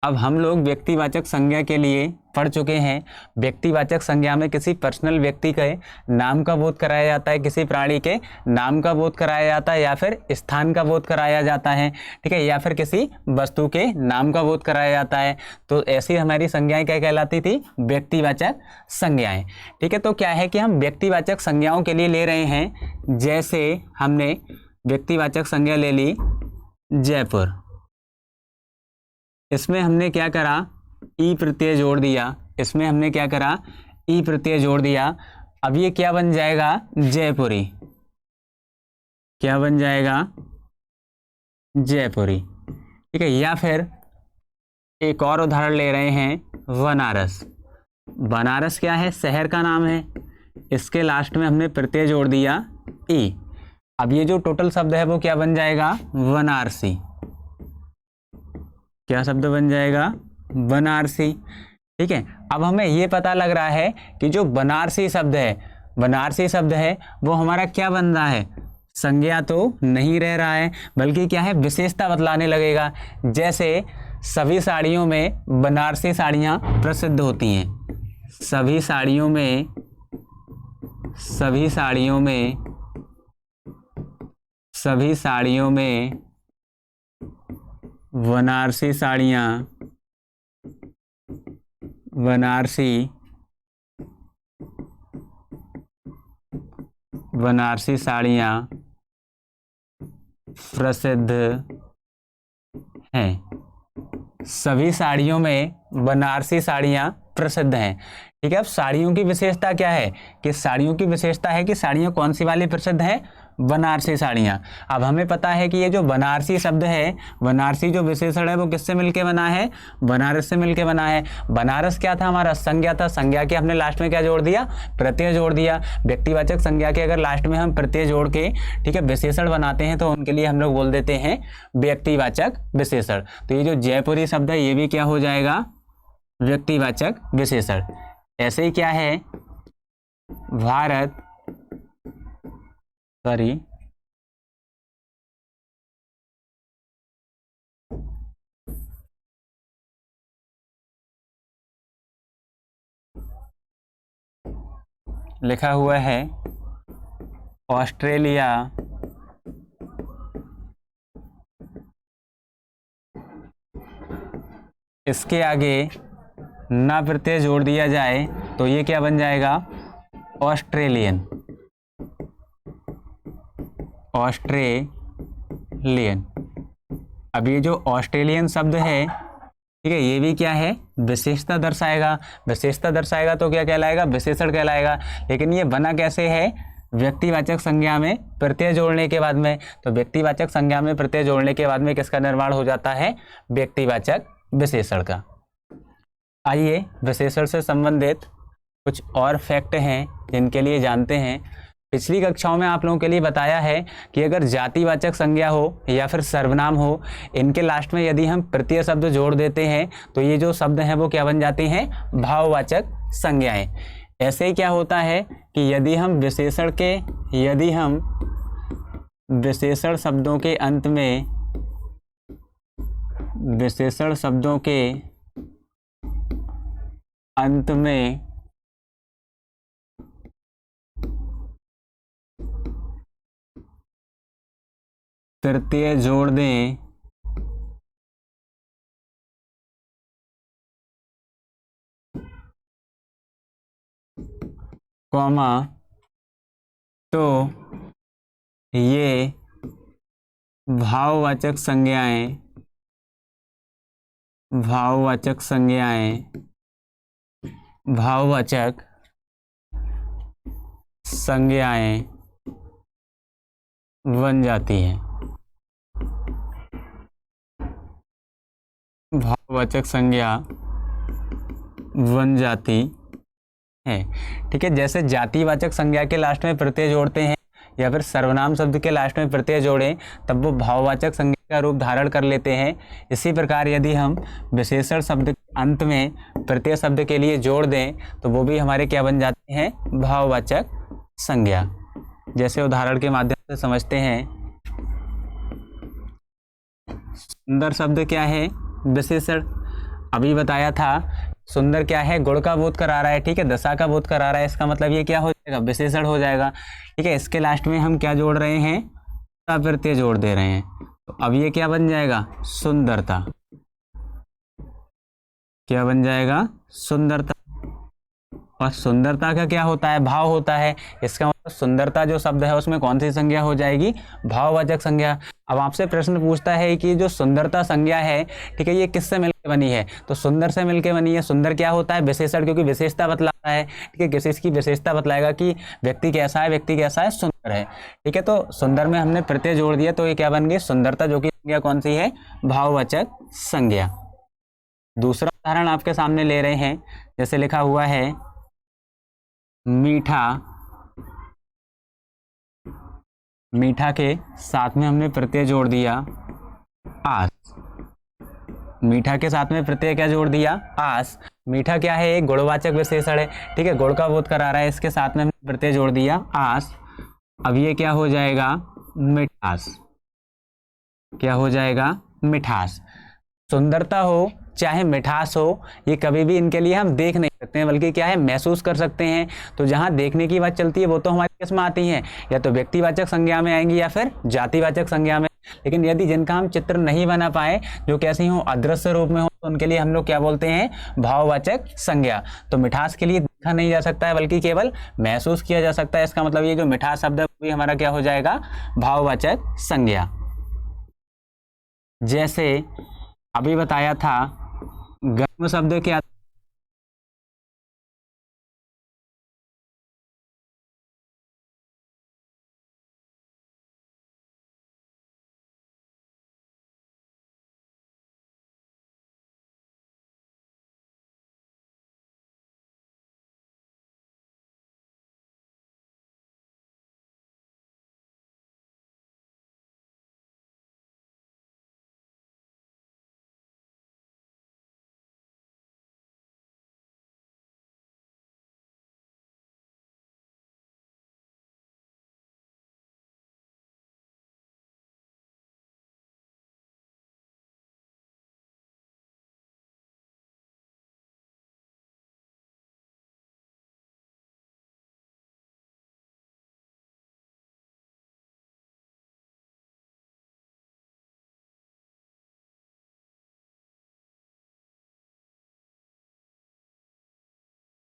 अब हम लोग व्यक्तिवाचक संज्ञा के लिए पढ़ चुके हैं। व्यक्तिवाचक संज्ञा में किसी पर्सनल व्यक्ति के नाम का बोध कराया जाता है, किसी प्राणी के नाम का बोध कराया जाता है, या फिर स्थान का बोध कराया जाता है। ठीक है, या फिर किसी वस्तु के नाम का बोध कराया जाता है। तो ऐसी हमारी संज्ञाएं क्या कहलाती थी, व्यक्तिवाचक संज्ञाएं। ठीक है, तो क्या है कि हम व्यक्तिवाचक संज्ञाओं के लिए ले रहे हैं। जैसे हमने व्यक्तिवाचक संज्ञा ले ली जयपुर, इसमें हमने क्या करा, ई प्रत्यय जोड़ दिया। अब ये क्या बन जाएगा, जयपुरी। क्या बन जाएगा, जयपुरी। ठीक है, या फिर एक और उदाहरण ले रहे हैं, बनारस। बनारस क्या है, शहर का नाम है, इसके लास्ट में हमने प्रत्यय जोड़ दिया ई। अब ये जो टोटल शब्द है वो क्या बन जाएगा, बनारसी। क्या शब्द बन जाएगा, बनारसी। ठीक है, अब हमें ये पता लग रहा है कि जो बनारसी शब्द है वो हमारा क्या बन रहा है, संज्ञा तो नहीं रह रहा है, बल्कि क्या है, विशेषता बतलाने लगेगा। जैसे सभी साड़ियों में बनारसी साड़ियाँ प्रसिद्ध होती हैं, सभी साड़ियों में बनारसी साड़ियाँ प्रसिद्ध हैं। सभी साड़ियों में बनारसी साड़ियाँ प्रसिद्ध हैं। ठीक है, अब साड़ियों की विशेषता क्या है, कि साड़ियों की विशेषता है कि साड़ियाँ कौन सी वाली प्रसिद्ध हैं, बनारसी साड़ियाँ। अब हमें पता है कि ये जो बनारसी शब्द है, बनारसी जो विशेषण है वो किससे मिलके बना है, बनारस से मिलके बना है। बनारस क्या था, हमारा संज्ञा था, संज्ञा के हमने लास्ट में क्या जोड़ दिया, प्रत्यय जोड़ दिया। व्यक्तिवाचक संज्ञा के अगर लास्ट में हम प्रत्यय जोड़ के, ठीक है, विशेषण बनाते हैं तो उनके लिए हम लोग बोल देते हैं व्यक्तिवाचक विशेषण। तो ये जो जयपुरी शब्द है ये भी क्या हो जाएगा, व्यक्तिवाचक विशेषण। ऐसे ही क्या है, भारत, सॉरी, लिखा हुआ है ऑस्ट्रेलिया, इसके आगे ना प्रत्यय जोड़ दिया जाए तो ये क्या बन जाएगा, ऑस्ट्रेलियन। अब ये जो ऑस्ट्रेलियन शब्द है, ठीक है, ये भी क्या है, विशेषता दर्शाएगा तो क्या कहलाएगा, विशेषण कहलाएगा। लेकिन ये बना कैसे है, व्यक्तिवाचक संज्ञा में प्रत्यय जोड़ने के बाद में। तो व्यक्तिवाचक संज्ञा में प्रत्यय जोड़ने के बाद में किसका निर्माण हो जाता है, व्यक्तिवाचक विशेषण का। आइए विशेषण से संबंधित कुछ और फैक्ट हैं जिनके लिए जानते हैं। पिछली कक्षाओं में आप लोगों के लिए बताया है कि अगर जातिवाचक संज्ञा हो या फिर सर्वनाम हो, इनके लास्ट में यदि हम प्रत्यय शब्द जोड़ देते हैं तो ये जो शब्द हैं वो क्या बन जाते हैं, भाववाचक संज्ञाएं। ऐसे ही क्या होता है कि यदि हम विशेषण शब्दों के अंत में, विशेषण शब्दों के अंत में प्रत्यय जोड़ दें कॉमा, तो ये भाववाचक संज्ञाएं बन जाती हैं, भाववाचक संज्ञा बन जाती है। ठीक है, जैसे जातिवाचक संज्ञा के लास्ट में प्रत्यय जोड़ते हैं या फिर सर्वनाम शब्द के लास्ट में प्रत्यय जोड़ें तब वो भाववाचक संज्ञा का रूप धारण कर लेते हैं। इसी प्रकार यदि हम विशेषण शब्द के अंत में प्रत्यय शब्द के लिए जोड़ दें तो वो भी हमारे क्या बन जाते हैं, भाववाचक संज्ञा। जैसे उदाहरण के माध्यम से समझते हैं, सुंदर शब्द क्या है, विशेषण। अभी बताया था सुंदर क्या है, गुण का बोध करा रहा है, ठीक है, दशा का बोध करा रहा है, इसका मतलब ये क्या हो जाएगा, विशेषण हो जाएगा। ठीक है, इसके लास्ट में हम क्या जोड़ रहे हैं, प्रत्यय जोड़ दे रहे हैं, तो अब ये क्या बन जाएगा, सुंदरता। क्या बन जाएगा, सुंदरता। और सुंदरता का क्या होता है, भाव होता है। इसका मतलब सुंदरता जो शब्द है उसमें कौन सी संज्ञा हो जाएगी, भाववाचक संज्ञा। अब आपसे प्रश्न पूछता है कि जो सुंदरता संज्ञा है, ठीक है, ये किससे मिलकर बनी है, तो सुंदर से मिलकर बनी है। सुंदर क्या होता है, विशेषण, क्योंकि विशेषता बतलाता है। ठीक है, किसी की विशेषता बतलाएगा कि व्यक्ति कैसा है, सुंदर है। ठीक है, तो सुंदर में हमने प्रत्यय जोड़ दिया तो ये क्या बन गई, सुंदरता, जो कि संज्ञा कौन सी है, भाववाचक संज्ञा। दूसरा उदाहरण आपके सामने ले रहे हैं, जैसे लिखा हुआ है मीठा, मीठा के साथ में हमने प्रत्यय जोड़ दिया आस। मीठा के साथ में प्रत्यय क्या जोड़ दिया? आस। मीठा क्या है? एक गुणवाचक विशेषण है, ठीक है, गुण का बोध करा रहा है, इसके साथ में हमने प्रत्यय जोड़ दिया आस। अब ये क्या हो जाएगा? मिठास। क्या हो जाएगा? मिठास। सुंदरता हो चाहे मिठास हो, ये कभी भी इनके लिए हम देख नहीं सकते हैं, बल्कि क्या है, महसूस कर सकते हैं। तो जहां देखने की बात चलती है वो तो हमारे किस में आती है, या तो व्यक्तिवाचक संज्ञा में आएंगी या फिर जातिवाचक संज्ञा में। लेकिन यदि जिनका हम चित्र नहीं बना पाए, जो कैसी हो, अदृश्य रूप में हो, तो उनके लिए हम लोग क्या बोलते हैं? भाववाचक संज्ञा। तो मिठास के लिए देखा नहीं जा सकता है, बल्कि केवल महसूस किया जा सकता है। इसका मतलब ये जो मिठास शब्द है वो हमारा क्या हो जाएगा? भाववाचक संज्ञा। जैसे अभी बताया था गर्म शब्द क्या